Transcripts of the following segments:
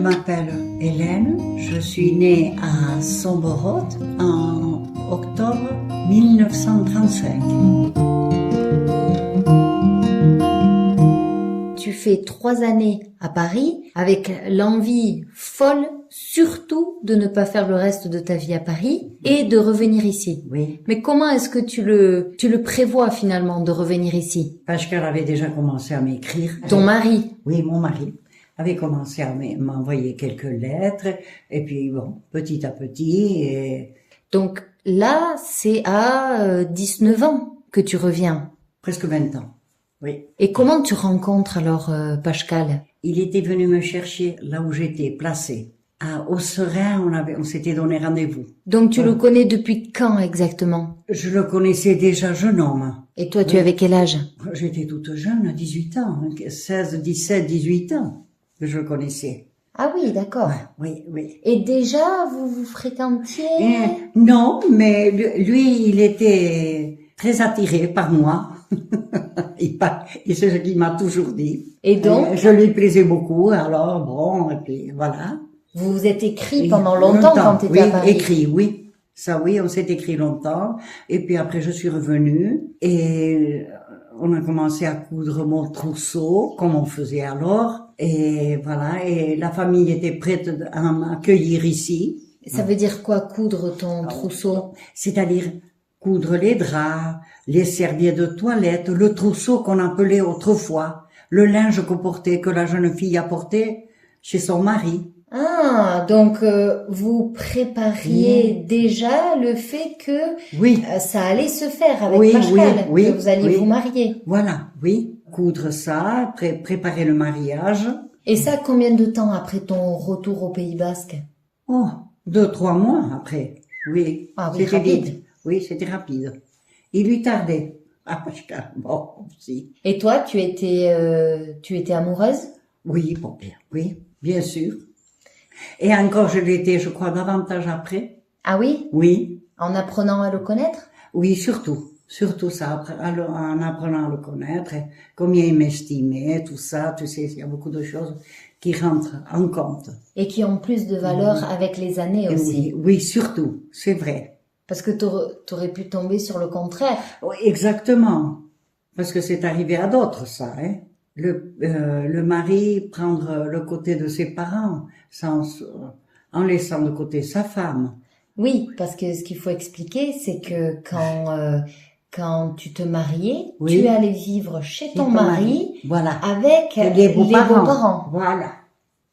m'appelle Hélène, je suis née à Somborot en octobre 1935. Tu fais 3 années à Paris avec l'envie folle surtout de ne pas faire le reste de ta vie à Paris et de revenir ici. Oui. Mais comment est-ce que tu le prévois finalement de revenir ici? Pascal avait déjà commencé à m'écrire. Ton mari? Oui, mon mari avait commencé à m'envoyer quelques lettres et puis bon, petit à petit et... Donc là, c'est à 19 ans que tu reviens. Presque 20 ans, oui. Et comment tu rencontres alors Pascal? Il était venu me chercher là où j'étais placée. Au Serein, on s'était donné rendez-vous. Donc tu le connais depuis quand exactement? Je le connaissais déjà jeune homme. Et toi, tu avais quel âge? J'étais toute jeune, à 18 ans, 16, 17, 18 ans que je le connaissais. Ah oui, d'accord. Oui, oui. Et déjà, vous fréquentiez? Non, mais lui, il était très attiré par moi. Et c'est ce qu'il m'a toujours dit. Et donc? Je lui plaisais beaucoup, alors bon, et puis voilà. Vous vous êtes écrit pendant longtemps quand tu étais à Paris? Oui, écrit, oui. Ça, oui, on s'est écrit longtemps. Et puis après, je suis revenue et on a commencé à coudre mon trousseau, comme on faisait alors. Et voilà, et la famille était prête à m'accueillir ici. Ça veut dire quoi, coudre ton trousseau? C'est-à-dire coudre les draps, les serviettes de toilette, le trousseau qu'on appelait autrefois, le linge que la jeune fille apportait chez son mari. Ah, donc vous prépariez déjà le fait que ça allait se faire avec Pascal, que vous alliez vous marier. Voilà, oui, coudre ça, préparer le mariage. Et ça, combien de temps après ton retour au Pays Basque? Oh, 2-3 mois après, oui. Ah oui, c'était rapide. vite. Oui, c'était rapide. Il lui tardait. Ah, Pascal, bon, si. Et toi, tu étais amoureuse? Oui, bon, oui, bien sûr. Et encore, je l'étais, je crois, davantage après. Ah oui? Oui. En apprenant à le connaître? Oui, surtout. Surtout ça, en apprenant à le connaître, combien il m'estimait, tout ça, tu sais, il y a beaucoup de choses qui rentrent en compte. Et qui ont plus de valeur avec les années aussi. Oui, surtout, c'est vrai. Parce que t'aurais pu tomber sur le contraire. Oui, exactement. Parce que c'est arrivé à d'autres, ça, hein. Le mari prendre le côté de ses parents en laissant de côté sa femme. Oui, parce que ce qu'il faut expliquer, c'est que quand tu te mariais, tu allais vivre chez ton mari, voilà, avec les beaux-parents. Voilà,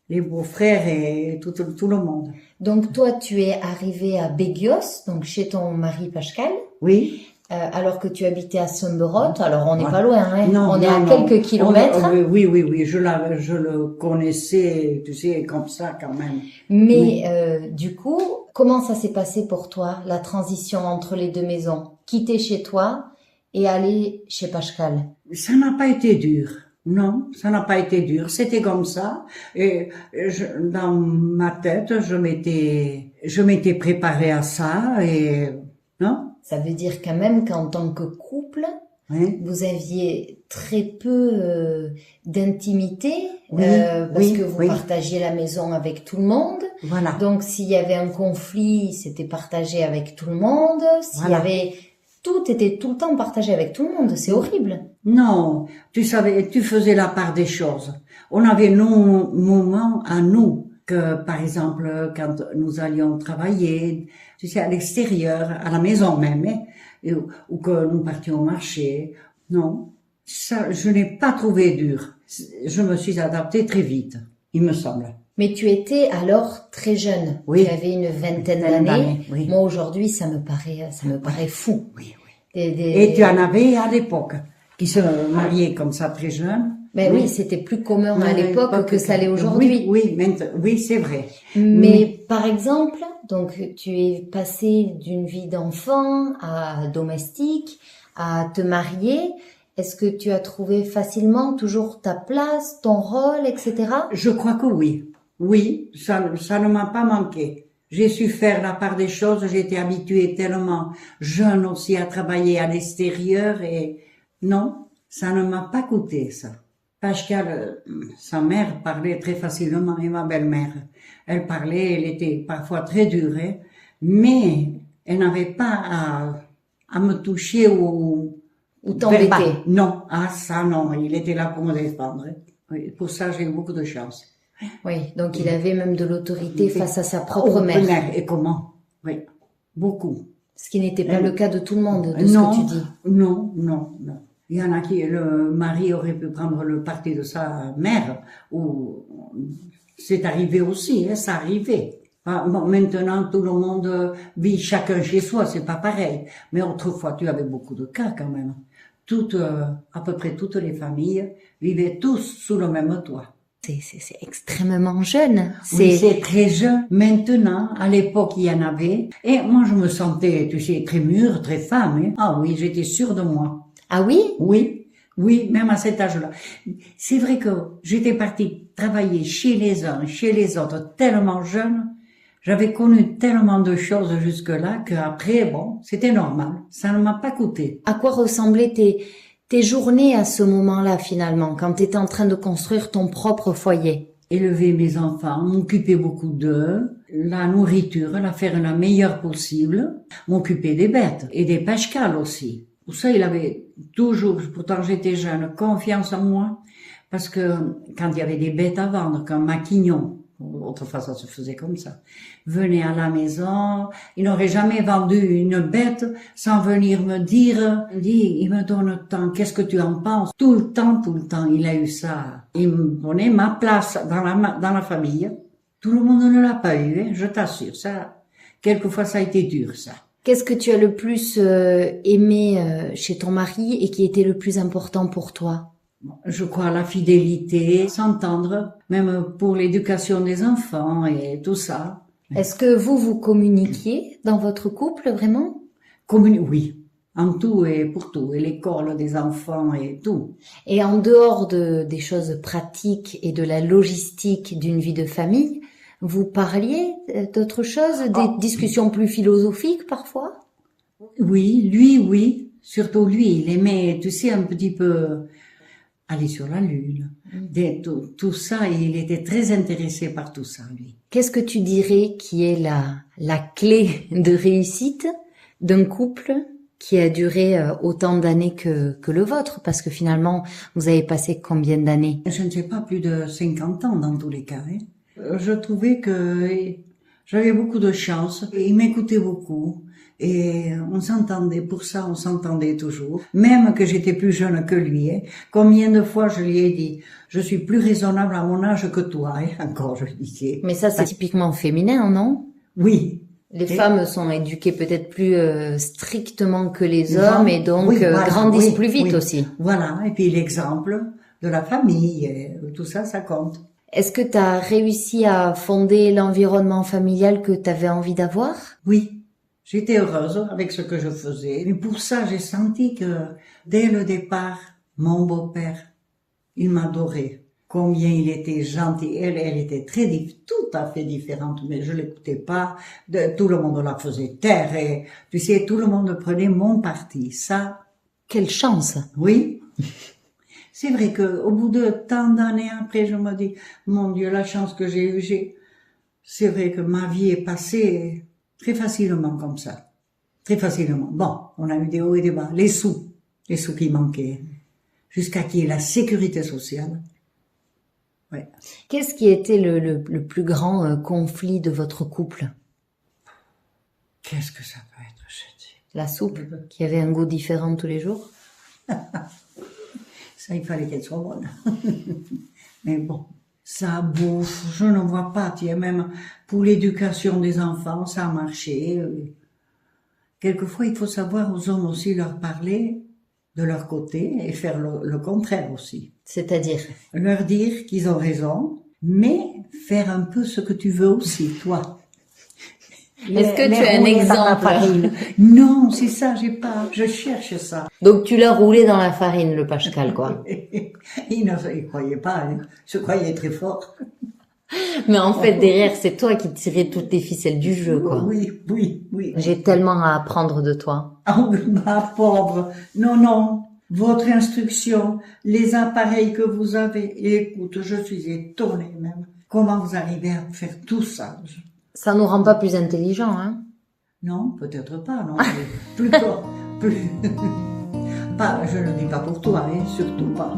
les beaux-frères et tout le monde. Donc toi, tu es arrivé à Béguios, donc chez ton mari Pascal. Oui. Alors que tu habitais à Somborot, alors on n'est pas loin, hein. Non, on est à quelques kilomètres. Oui, je le connaissais, tu sais, comme ça quand même. Mais du coup, comment ça s'est passé pour toi, la transition entre les deux maisons? Quitter chez toi et aller chez Pascal? Ça n'a pas été dur. Non, ça n'a pas été dur. C'était comme ça. Et dans ma tête, je m'étais préparée à ça et non. Ça veut dire quand même qu'en tant que couple, vous aviez très peu d'intimité, parce que vous partagiez la maison avec tout le monde. Voilà. Donc s'il y avait un conflit, c'était partagé avec tout le monde. S'il y avait... Tout était tout le temps partagé avec tout le monde. C'est horrible. Non, tu savais, tu faisais la part des choses. On avait nos moments à nous. Que, par exemple, quand nous allions travailler, tu sais, à l'extérieur, à la maison même, ou que nous partions au marché. Non, ça, je n'ai pas trouvé dur. Je me suis adaptée très vite, il me semble. Mais tu étais alors très jeune. Oui. Tu avais une vingtaine d'années. Oui. Moi, aujourd'hui, ça me paraît fou. Oui. Et tu en avais à l'époque, qui se mariaient comme ça très jeunes. Mais oui, c'était plus commun à l'époque que ça l'est aujourd'hui. Oui, c'est vrai. Mais par exemple, donc tu es passé d'une vie d'enfant à domestique, à te marier. Est-ce que tu as trouvé facilement toujours ta place, ton rôle, etc.? Je crois que oui. Oui, ça ne m'a pas manqué. J'ai su faire la part des choses. J'ai été habituée tellement jeune aussi à travailler à l'extérieur et non, ça ne m'a pas coûté ça. Pascal, sa mère parlait très facilement et ma belle-mère, elle parlait, elle était parfois très dure, hein, mais elle n'avait pas à me toucher Ou t'embêter. Non, ah ça non, il était là pour me défendre. Hein. Oui, pour ça, j'ai eu beaucoup de chance. Oui, donc il avait même de l'autorité face à sa propre mère. Et comment? Oui, beaucoup. Ce qui n'était pas le cas de tout le monde, de Non, ce que tu dis. non. Il y en a qui, le mari aurait pu prendre le parti de sa mère, ou c'est arrivé aussi, hein, ça arrivait. Ah, bon, maintenant, tout le monde vit chacun chez soi, c'est pas pareil. Mais autrefois, tu avais beaucoup de cas quand même. À peu près toutes les familles vivaient tous sous le même toit. C'est extrêmement jeune. Oui, c'est très jeune. Maintenant, à l'époque, il y en avait. Et moi, je me sentais, tu sais, très mûre, très femme. Hein. Ah oui, j'étais sûre de moi. Ah oui? Oui, même à cet âge-là. C'est vrai que j'étais partie travailler chez les uns, chez les autres, tellement jeune. J'avais connu tellement de choses jusque-là qu'après, bon, c'était normal. Ça ne m'a pas coûté. À quoi ressemblaient tes journées à ce moment-là, finalement, quand tu étais en train de construire ton propre foyer? Élever mes enfants, m'occuper beaucoup d'eux, la nourriture, la faire la meilleure possible, m'occuper des bêtes et des Pascal aussi. Pour ça, il avait toujours, pourtant j'étais jeune, confiance en moi, parce que quand il y avait des bêtes à vendre, comme Maquignon, autrefois ça se faisait comme ça, venait à la maison, il n'aurait jamais vendu une bête sans venir me dire, il me donne tant, qu'est-ce que tu en penses? Tout le temps, il a eu ça. Il me donnait ma place dans la famille. Tout le monde ne l'a pas eu, hein, je t'assure, ça, quelquefois ça a été dur, ça. Qu'est-ce que tu as le plus aimé chez ton mari et qui était le plus important pour toi? Je crois la fidélité, s'entendre, même pour l'éducation des enfants et tout ça. Est-ce que vous communiquiez dans votre couple, vraiment? Oui, en tout et pour tout, et l'école des enfants et tout. Et en dehors des choses pratiques et de la logistique d'une vie de famille, vous parliez d'autres choses, des discussions plus philosophiques parfois? Oui, oui. Surtout lui, il aimait, tu sais, un petit peu aller sur la lune. Tout ça, il était très intéressé par tout ça, lui. Qu'est-ce que tu dirais qui est la clé de réussite d'un couple qui a duré autant d'années que le vôtre? Parce que finalement, vous avez passé combien d'années? Je ne sais pas, plus de 50 ans dans tous les cas, hein. Je trouvais que j'avais beaucoup de chance. Il m'écoutait beaucoup et on s'entendait toujours. Même que j'étais plus jeune que lui. Hein. Combien de fois je lui ai dit, je suis plus raisonnable à mon âge que toi. Hein. Encore, je lui disais. Mais ça, c'est typiquement féminin, non? Oui. Les femmes sont éduquées peut-être plus strictement que les hommes et donc grandissent plus vite aussi. Voilà. Et puis l'exemple de la famille, et tout ça, ça compte. Est-ce que tu as réussi à fonder l'environnement familial que tu avais envie d'avoir? Oui, j'étais heureuse avec ce que je faisais. Et pour ça, j'ai senti que dès le départ, mon beau-père, il m'adorait. Combien il était gentil. Elle était tout à fait différente, mais je l'écoutais pas. Tout le monde la faisait taire et, tu sais, tout le monde prenait mon parti. Ça. Quelle chance! Oui. C'est vrai que au bout de tant d'années après, je me dis, mon Dieu, la chance que j'ai eue, c'est vrai que ma vie est passée très facilement comme ça. Très facilement. Bon, on a eu des hauts et des bas. Les sous qui manquaient. Jusqu'à qu'il y ait la sécurité sociale. Ouais. Qu'est-ce qui était le plus grand conflit de votre couple? Qu'est-ce que ça peut être, je dis? La soupe, qui avait un goût différent tous les jours? Ça, il fallait qu'elle soit bonne. Mais bon, ça bouffe, je ne vois pas. Tu sais, même pour l'éducation des enfants, ça a marché. Quelquefois, il faut savoir aux hommes aussi leur parler de leur côté et faire le contraire aussi. C'est-à-dire? Leur dire qu'ils ont raison, mais faire un peu ce que tu veux aussi, toi. Est-ce que tu as un exemple? Non, c'est ça, je cherche ça. Donc tu l'as roulé dans la farine, le Pascal, quoi. Il croyait pas, hein. Je croyais très fort. Mais en fait, derrière, c'est toi qui tirais toutes les ficelles du jeu, quoi. Oui. J'ai tellement à apprendre de toi. Oh, ma pauvre. Non. votre instruction, les appareils que vous avez. Et écoute, je suis étonnée même. Comment vous arrivez à faire tout ça? Ça nous rend pas plus intelligents, hein? Non, peut-être pas, non. Plus fort, plus. Pas, je ne dis pas pour toi, hein, surtout pas.